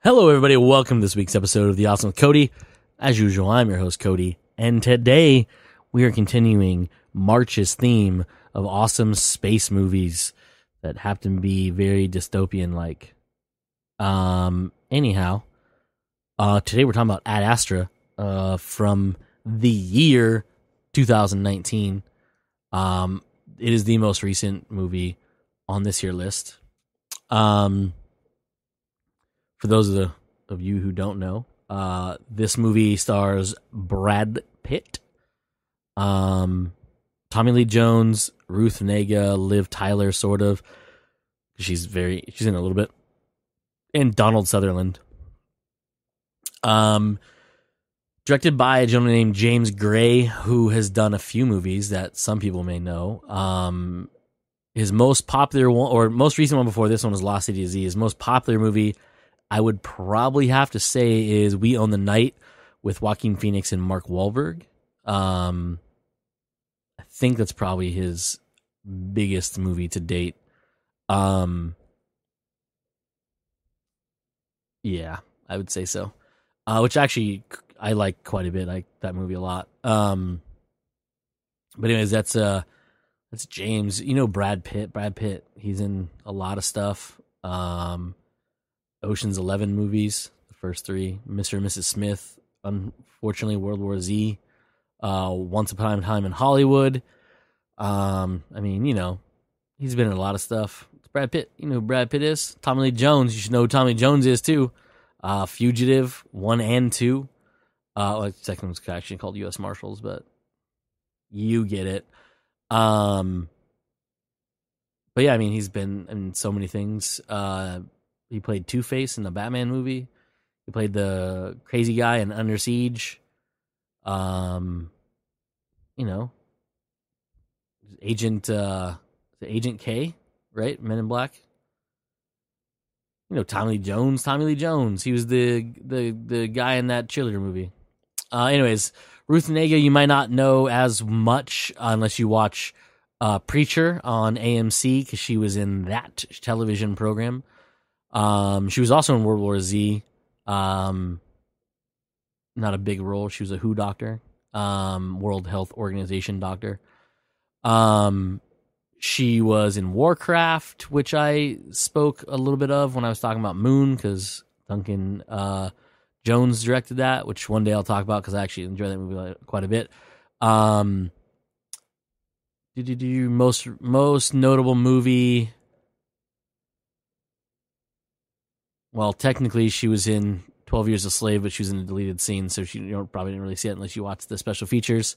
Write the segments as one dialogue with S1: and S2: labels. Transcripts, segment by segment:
S1: Hello, everybody. Welcome to this week's episode of The Awesome with C.O.D.Y. As usual, I'm your host, C.O.D.Y. And today we are continuing March's theme of awesome space movies that happen to be very dystopian-like. Anyhow, today we're talking about Ad Astra from the year 2019. It is the most recent movie on this year list. For those of you who don't know, this movie stars Brad Pitt, Tommy Lee Jones, Ruth Negga, Liv Tyler, sort of. She's in it a little bit, and Donald Sutherland. Directed by a gentleman named James Gray, who has done a few movies that some people may know. His most popular one, or most recent one before this one, was Lost City of Z. His most popular movie, I would probably have to say, is We Own the Night with Joaquin Phoenix and Mark Wahlberg. I think that's probably his biggest movie to date. Yeah, I would say so. Which actually I like quite a bit. I like that movie a lot. But anyways, that's James. You know Brad Pitt. Brad Pitt. He's in a lot of stuff. Ocean's 11 movies, the first three. Mr. and Mrs. Smith. Unfortunately, World War Z. Once Upon a Time in Hollywood. I mean, you know, he's been in a lot of stuff. It's Brad Pitt. You know who Brad Pitt is? Tommy Lee Jones. You should know who Tommy Lee Jones is, too. Fugitive 1 and 2. The second one's actually called U.S. Marshals, but you get it. But yeah, I mean, he's been in so many things. He played Two-Face in the Batman movie. He played the crazy guy in Under Siege. You know, Agent K, right? Men in Black. You know, Tommy Lee Jones. He was the guy in that cheerleader movie. Anyways, Ruth Negga, you might not know as much unless you watch Preacher on AMC, because she was in that television program. She was also in World War Z. Not a big role. She was a WHO doctor, World Health Organization doctor. She was in Warcraft, which I spoke a little bit of when I was talking about Moon, because Duncan Jones directed that, which one day I'll talk about because I actually enjoy that movie quite a bit. Most notable movie. Well, technically, she was in 12 Years a Slave, but she was in a deleted scene, so probably didn't really see it unless you watched the special features.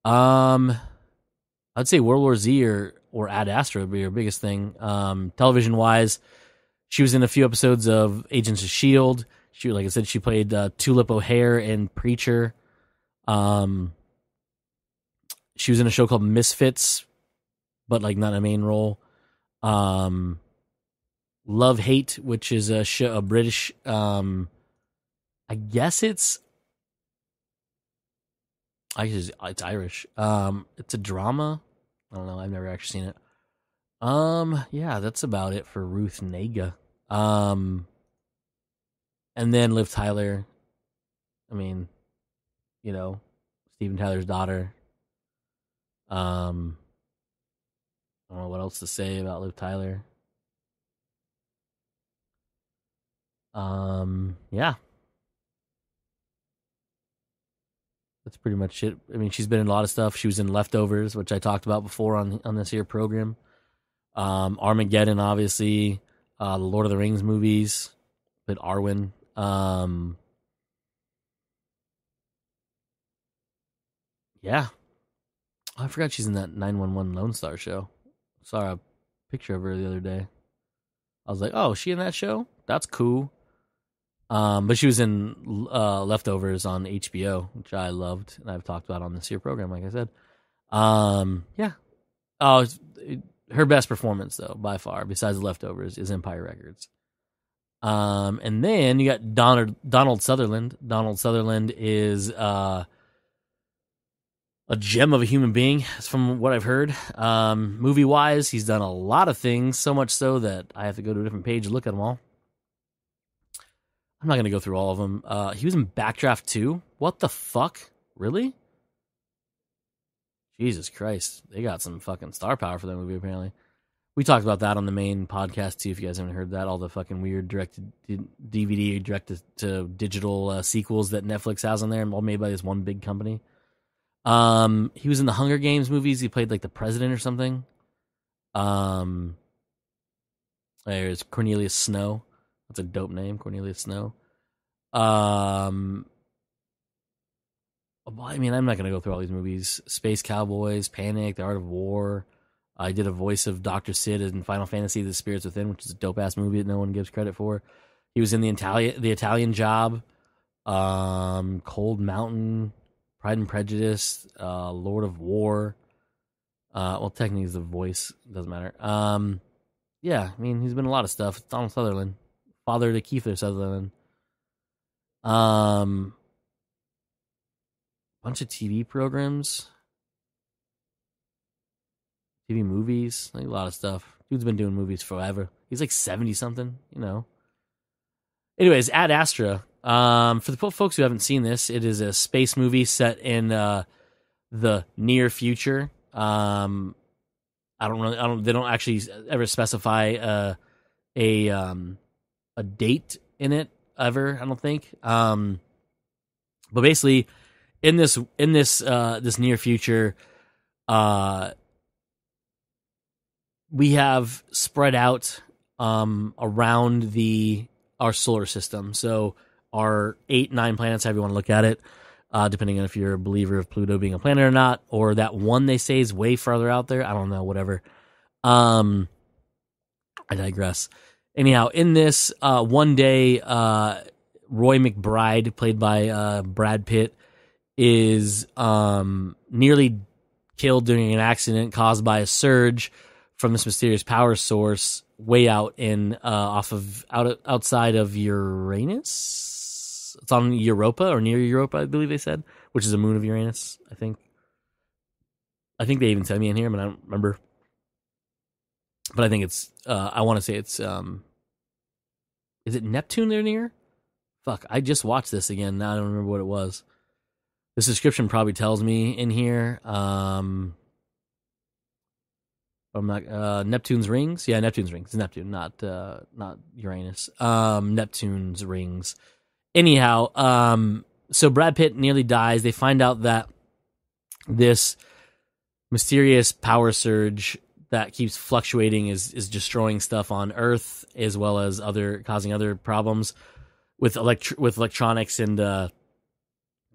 S1: I'd say World War Z or Ad Astra would be her biggest thing. Television-wise, she was in a few episodes of Agents of S.H.I.E.L.D. Like I said, she played Tulip O'Hare in Preacher. She was in a show called Misfits, but like not a main role. Love Hate, which is a British, I guess it's Irish. It's a drama. I don't know. I've never actually seen it. Yeah, that's about it for Ruth Negga. And then Liv Tyler. I mean, you know, Steven Tyler's daughter. I don't know what else to say about Liv Tyler. Yeah. That's pretty much it. I mean, she's been in a lot of stuff. She was in Leftovers, which I talked about before on this here program. Armageddon, obviously. The Lord of the Rings movies. But Arwen. Yeah. I forgot she's in that 911 Lone Star show. Saw a picture of her the other day. I was like, oh, is she in that show? That's cool. But she was in Leftovers on HBO, which I loved, and I've talked about on this here program, like I said. Yeah. Oh, her best performance, though, by far, besides Leftovers, is Empire Records. And then you got Donald Sutherland. Donald Sutherland is a gem of a human being, from what I've heard. Movie-wise, he's done a lot of things, so much so that I have to go to a different page to look at them all. I'm not going to go through all of them. He was in Backdraft 2. What the fuck? Really? Jesus Christ. They got some fucking star power for that movie, apparently. We talked about that on the main podcast, too, if you guys haven't heard that. All the fucking weird DVD, direct-to-digital sequels that Netflix has on there, all made by this one big company. He was in the Hunger Games movies. He played, like, the president or something. There's Cornelius Snow. That's a dope name, Cornelius Snow. I mean, I'm not going to go through all these movies. Space Cowboys, Panic, The Art of War. I did a voice of Dr. Sid in Final Fantasy: The Spirits Within, which is a dope-ass movie that no one gives credit for. He was in the Italian Job, Cold Mountain, Pride and Prejudice, Lord of War. Well, technically he's the voice. Doesn't matter. Yeah, I mean, he's been in a lot of stuff. Donald Sutherland. Father to Kiefer Sutherland. Bunch of TV programs. TV movies. Like a lot of stuff. Dude's been doing movies forever. He's like 70-something, you know. Anyways, Ad Astra. For the folks who haven't seen this, it is a space movie set in the near future. They don't actually ever specify a date in it ever, I don't think. But basically in this near future, we have spread out around our solar system. So our 8-9 planets, however you want to look at it, depending on if you're a believer of Pluto being a planet or not, or that one they say is way farther out there. I don't know, whatever. I digress. Anyhow, in this one day, Roy McBride, played by Brad Pitt, is nearly killed during an accident caused by a surge from this mysterious power source way out in outside of Uranus. It's on Europa or near Europa, I believe they said, which is a moon of Uranus. I think they even said me in here, but I don't remember. But I think it's I want to say it's is it Neptune they're near? Fuck, I just watched this again. Now I don't remember what it was. The description probably tells me in here. I'm not Neptune's rings. Yeah, Neptune's rings. It's Neptune, not Uranus. Neptune's rings. Anyhow, so Brad Pitt nearly dies. They find out that this mysterious power surge that keeps fluctuating is destroying stuff on Earth, as well as causing other problems with electronics and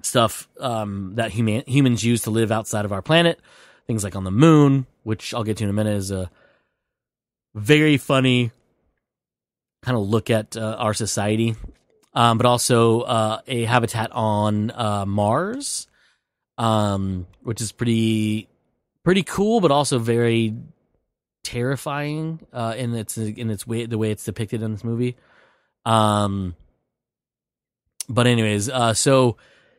S1: stuff that humans use to live outside of our planet. Things like on the moon, which I'll get to in a minute, is a very funny kind of look at our society, but also a habitat on Mars, which is pretty cool, but also very terrifying in its way, the way it's depicted in this movie. But anyways, so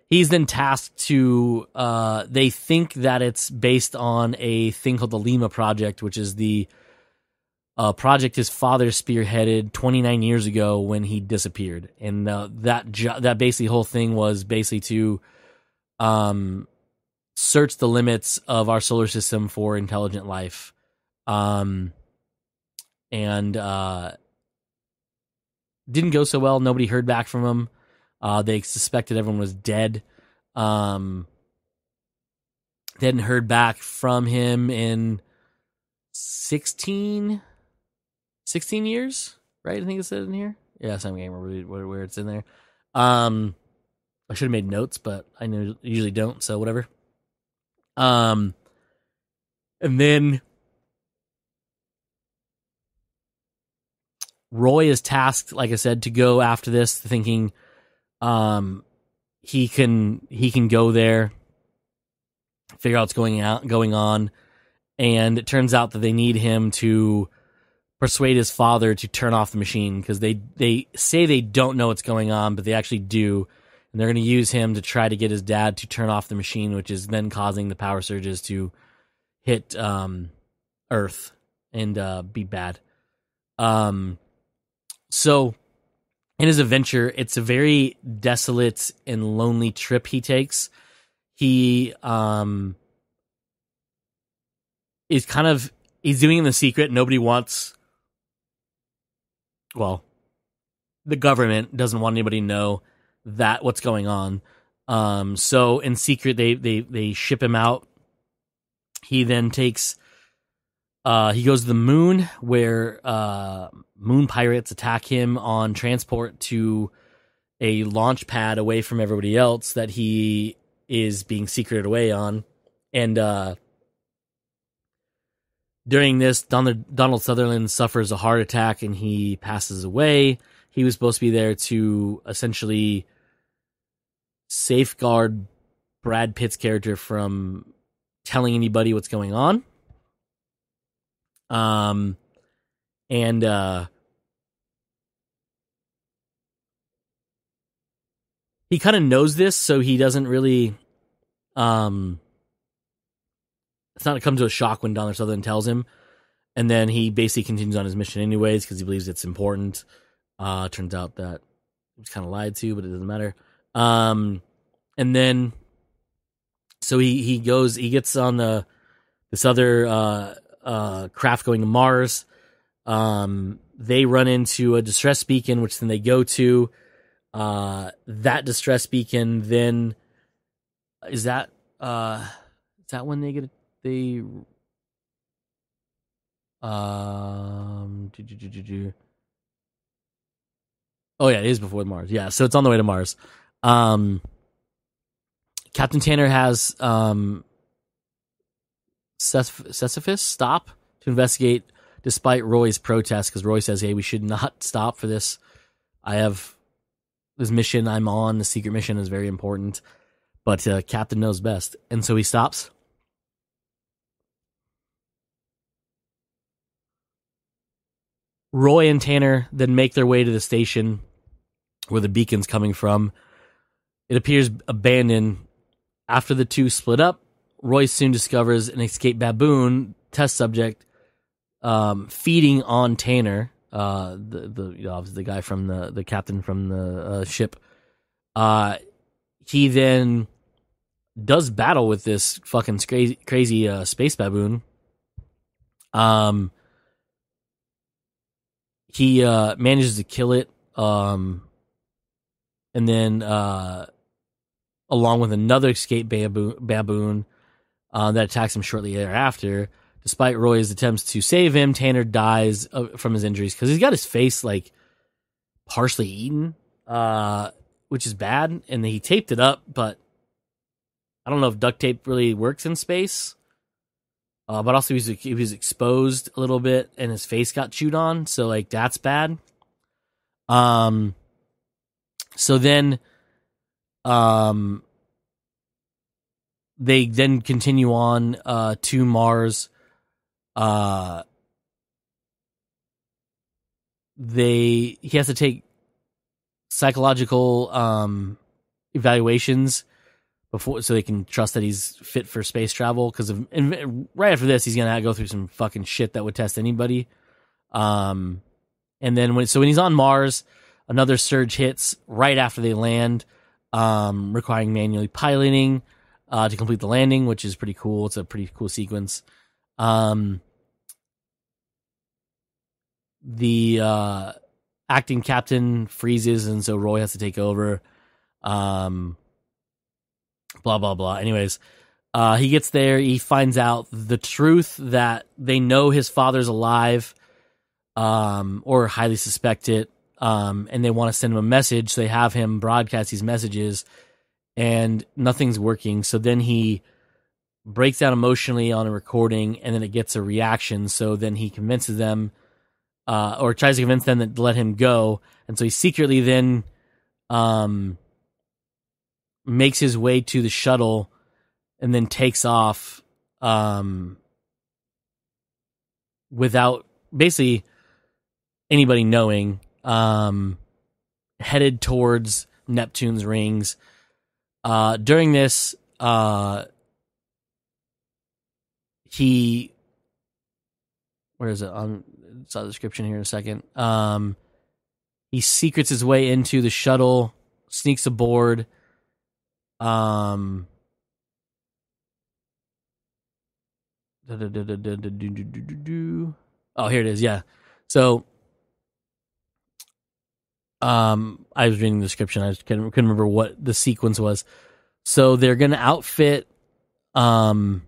S1: he's then tasked to, they think that it's based on a thing called the Lima Project, which is the project his father spearheaded 29 years ago when he disappeared. And that basically whole thing was basically to search the limits of our solar system for intelligent life. And didn't go so well. Nobody heard back from him. They suspected everyone was dead. They hadn't heard back from him in 16 years, right? I think it said in here. Yeah, so I can't remember where it's in there. I should have made notes, but I usually don't, so whatever. And then Roy is tasked, like I said, to go after this, thinking he can go there, figure out what's going on, and it turns out that they need him to persuade his father to turn off the machine, because they say they don't know what's going on, but they actually do, and they're going to use him to try to get his dad to turn off the machine, which is then causing the power surges to hit Earth and be bad. So in his adventure, it's a very desolate and lonely trip he takes. He is he's doing it in the secret. Nobody wants, well, the government doesn't want anybody to know that what's going on. So in secret, they ship him out. He then takes, he goes to the moon where moon pirates attack him on transport to a launch pad away from everybody else that he is being secreted away on. And during this, Donald Sutherland suffers a heart attack and he passes away. He was supposed to be there to essentially safeguard Brad Pitt's character from telling anybody what's going on. And he kind of knows this, so he doesn't really, it's not come to a shock when Donald Sutherland tells him. And then he basically continues on his mission anyways, because he believes it's important. Turns out that he was kind of lied to, but it doesn't matter. And then, so he gets on this other craft going to Mars. They run into a distress beacon, which then they go to. That distress beacon then is that when they get they oh yeah, it is before Mars. Yeah, so it's on the way to Mars. Captain Tanner has Sisyphus stop to investigate despite Roy's protest, because Roy says, hey, we should not stop for this. I have this mission I'm on. The secret mission is very important. But Captain knows best. And so he stops. Roy and Tanner then make their way to the station where the beacon's coming from. It appears abandoned. After the two split up, Roy soon discovers an escaped baboon test subject feeding on Tanner, the guy from the captain from the ship. He then does battle with this fucking crazy space baboon. He manages to kill it, and then along with another escaped baboon that attacks him shortly thereafter. Despite Roy's attempts to save him, Tanner dies from his injuries because he's got his face like partially eaten, which is bad. And he taped it up, but I don't know if duct tape really works in space. But also he was exposed a little bit and his face got chewed on, so like that's bad. So then they then continue on to Mars. He has to take psychological evaluations before, so they can trust that he's fit for space travel. Because right after this, he's gonna go through some fucking shit that would test anybody. And then when he's on Mars, another surge hits right after they land, requiring manually piloting to complete the landing, which is pretty cool. It's a pretty cool sequence. The acting captain freezes, and so Roy has to take over. Blah, blah, blah. Anyways, he gets there. He finds out the truth that they know his father's alive, or highly suspect it, and they want to send him a message. So they have him broadcast these messages, and nothing's working. So then he breaks down emotionally on a recording, and then it gets a reaction. So then he convinces them, or tries to convince them to let him go. And so he secretly then makes his way to the shuttle and then takes off without basically anybody knowing, headed towards Neptune's rings. During this, he, where is it? Saw the description here in a second. He secrets his way into the shuttle, sneaks aboard. Oh, here it is. Yeah. So, I was reading the description. I just couldn't remember what the sequence was. So they're going to outfit, the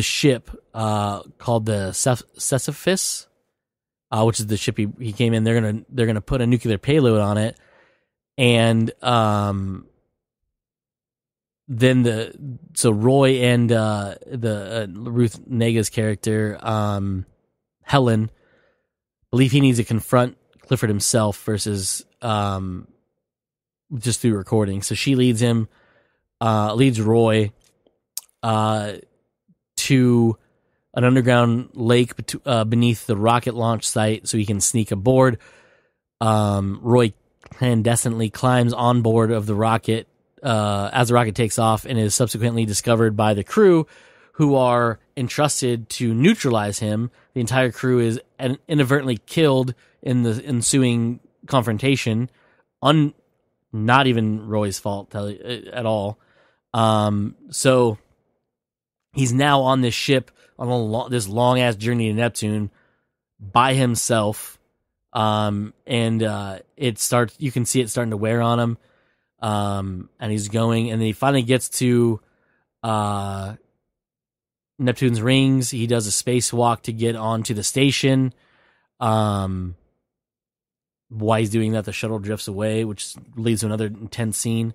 S1: ship, called the Sisyphus, which is the ship he came in. They're gonna put a nuclear payload on it, and then Roy and the Ruth Nega's character, Helen, believe he needs to confront Clifford himself versus just through recording. So she leads Roy to an underground lake beneath the rocket launch site so he can sneak aboard. Roy clandestinely climbs on board of the rocket as the rocket takes off and is subsequently discovered by the crew, who are entrusted to neutralize him. The entire crew is inadvertently killed in the ensuing confrontation. Not even Roy's fault at all. So he's now on this ship on this long ass journey to Neptune by himself. And it starts. You can see it starting to wear on him. And he's going, and then he finally gets to Neptune's rings. He does a spacewalk to get onto the station. While he's doing that, the shuttle drifts away, which leads to another intense scene,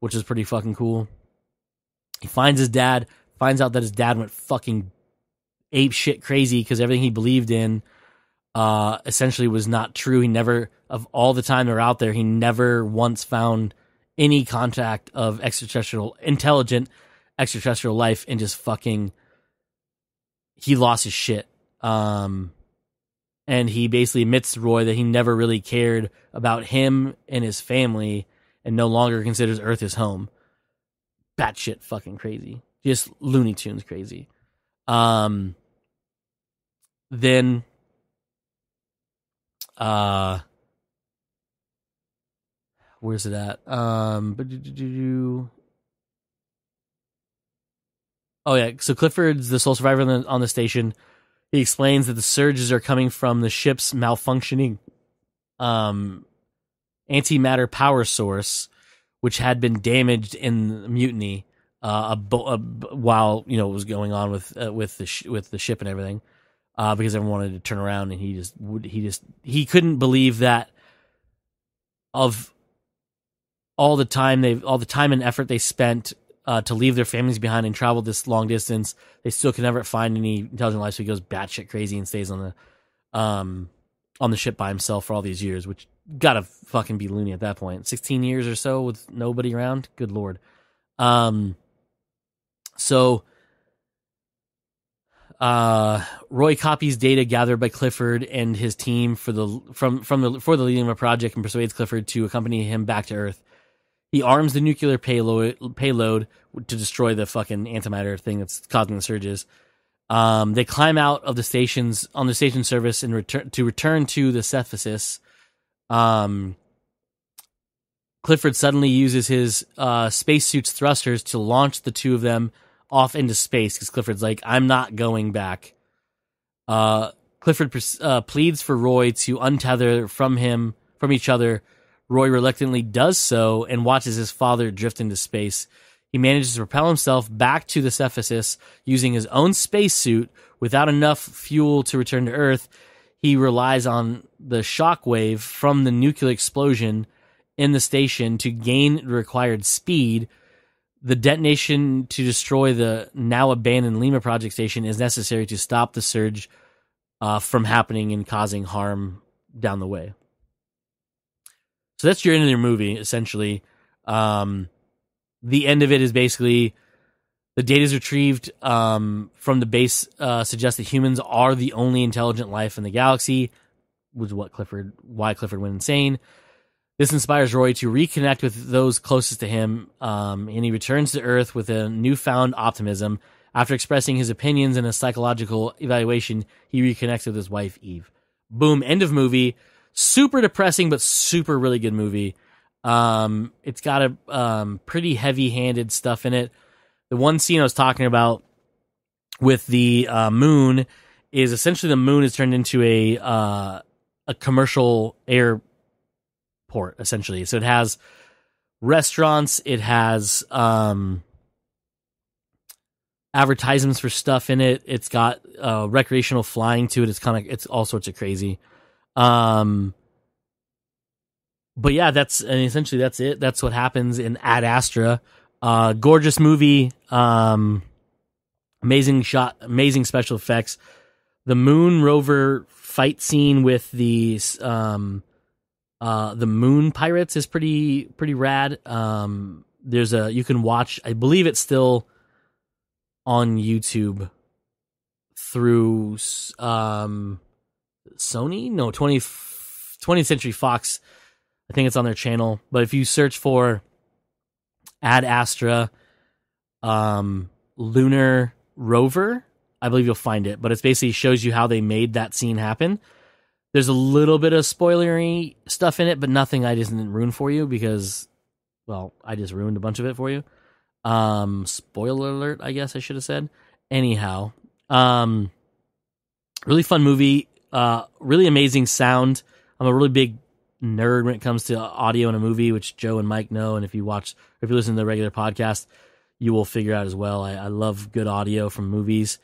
S1: which is pretty fucking cool. He finds his dad, finds out that his dad went fucking ape shit crazy because everything he believed in essentially was not true. He never, of all the time they're out there, he never once found any contact of intelligent extraterrestrial life, and just fucking, he lost his shit. And he basically admits to Roy that he never really cared about him and his family and no longer considers Earth his home. Batshit fucking crazy. Just Looney Tunes crazy. Then, where's it at? Oh yeah, so Clifford's the sole survivor on the station. He explains that the surges are coming from the ship's malfunctioning antimatter power source, which had been damaged in the mutiny while it was going on with the ship and everything, because everyone wanted to turn around, and he couldn't believe that of all the time and effort they spent to leave their families behind and travel this long distance, they still could never find any intelligent life. So he goes batshit crazy and stays on the ship by himself for all these years, which gotta fucking be loony at that point. 16 years or so with nobody around. Good Lord. So Roy copies data gathered by Clifford and his team for the Lilium project and persuades Clifford to accompany him back to Earth. He arms the nuclear payload to destroy the fucking antimatter thing that's causing the surges. They climb out of the stations on the station service and return to the Sisyphus. Clifford suddenly uses his spacesuit's thrusters to launch the two of them off into space because Clifford's like, I'm not going back. Clifford pleads for Roy to untether from each other. Roy reluctantly does so and watches his father drift into space. He manages to propel himself back to the Sisyphus using his own spacesuit without enough fuel to return to Earth. He relies on the shockwave from the nuclear explosion in the station to gain the required speed. The detonation to destroy the now abandoned Lima Project station is necessary to stop the surge from happening and causing harm down the way. So that's your end of your movie, essentially. The end of it is basically the data is retrieved from the base, suggests that humans are the only intelligent life in the galaxy, which is why Clifford went insane. This inspires Roy to reconnect with those closest to him, and he returns to Earth with a newfound optimism. After expressing his opinions in a psychological evaluation, he reconnects with his wife, Eve. Boom, end of movie. Super depressing, but super really good movie. It's got a pretty heavy-handed stuff in it. The one scene I was talking about with the moon is essentially the moon is turned into a commercial airport, essentially. So it has restaurants, it has advertisements for stuff in it. It's got recreational flying to it. It's all sorts of crazy. But yeah, essentially that's it. That's what happens in Ad Astra. Gorgeous movie. Amazing shot, amazing special effects. The moon rover fight scene with the moon pirates is pretty rad. You can watch, I believe it's still on YouTube through Sony? No, 20th Century Fox. I think it's on their channel. But if you search for Ad Astra lunar rover, I believe you'll find it. But it basically shows you how they made that scene happen. There's a little bit of spoilery stuff in it, but nothing I just didn't ruin for you because, well, I just ruined a bunch of it for you. Spoiler alert, I guess I should have said. Anyhow, really fun movie. Really amazing sound. I'm a really big nerd when it comes to audio in a movie, which Joe and Mike know. And if you listen to the regular podcast, you will figure out as well. I love good audio from movies.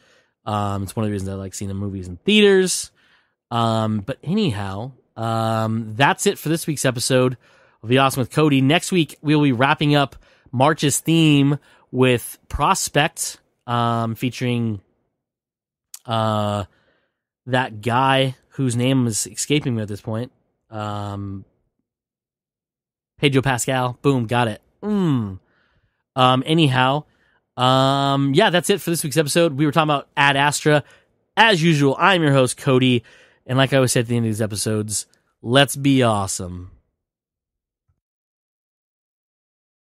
S1: It's one of the reasons I like seeing the movies in theaters. But anyhow, that's it for this week's episode of The Awesome with C.O.D.Y. Next week, we'll be wrapping up March's theme with Prospect, featuring that guy whose name is escaping me at this point. Pedro Pascal. Boom, got it. Anyhow, yeah, that's it for this week's episode. We were talking about Ad Astra. As usual, I'm your host, C.O.D.Y. And like I always say at the end of these episodes, let's be awesome.